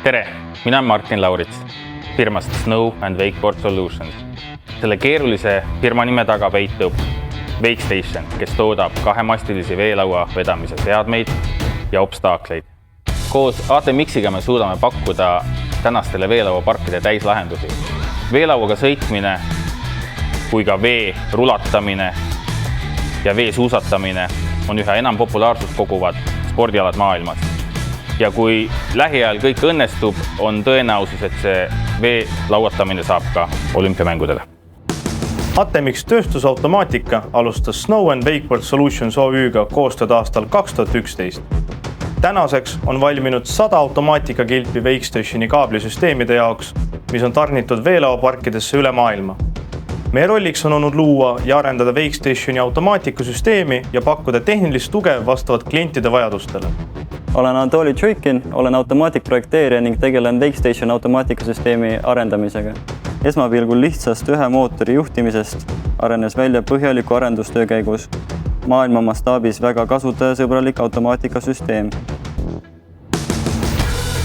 Tere, mina olen Martin Laurits firmast Snow & Wakeboard Solutions. Selle keerulise firma nime taga peitub Wakestation, kes toodab kahemastilisi veelaua vedamise seadmeid ja obstaakleid. Koos ATMX-iga me suudame pakkuda tänastele veelauaparkide täislahendusi. Veelauaga sõitmine kui ka vee rulatamine ja vee suusatamine on üha enam populaarsust koguvad spordialad maailmas. Ja kui lähiajal kõik õnnestub, on tõenäosus, et see vee lauatamine saab ka olümpiamängudele. ATMX tööstusautomaatika alustas Snow & Wakeboard Solutions OÜ-ga koostööd aastal 2011. Tänaseks on valminud 100 automaatikakilpi Wakestationi kaablisüsteemide jaoks, mis on tarnitud veelauaparkidesse üle maailma. Meie rolliks on olnud luua ja arendada Wakestationi automaatikasüsteemi ja pakkuda tehnilist tuge vastavalt klientide vajadustele. Olen Anatoli Tšuikin, olen automaatikprojekteerija ning tegelen Wakestation automaatikasüsteemi arendamisega. Esmapilgul lihtsast ühe mootori juhtimisest arenes välja põhjaliku arendustöö käigus maailma mastaabis väga kasutajasõbralik automaatikasüsteem.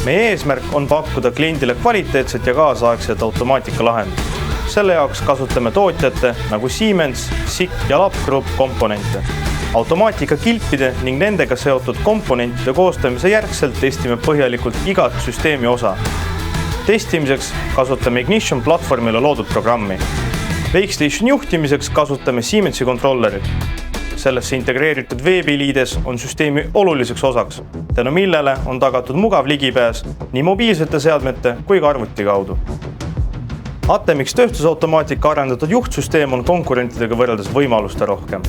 Meie eesmärk on pakkuda kliendile kvaliteetset ja kaasaegset automaatikalahendust. Selle jaoks kasutame tootjate nagu Siemens, SICK ja Lab Group komponente. Automaatikakilpide ning nendega seotud komponentide koostamise järgselt testime põhjalikult igat süsteemi osa. Testimiseks kasutame Ignition platvormile loodud programmi. Wakestation juhtimiseks kasutame Siemensi kontrollerit. Sellesse integreeritud veebiliides on süsteemi oluliseks osaks, tänu millele on tagatud mugav ligipääs nii mobiilsete seadmete kui ka arvuti kaudu. ATMX tööstusautomaatika arendatud juhtsüsteem on konkurentidega võrreldes võimaluste rohkem.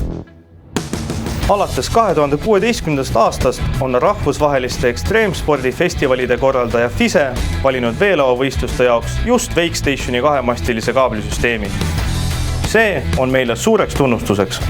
Alates 2016. aastast on rahvusvaheliste ekstreemspordifestivalide korraldaja FISE valinud veelauavõistluste jaoks just Wakestationi kahemastilise kaablisüsteemi. See on meile suureks tunnustuseks.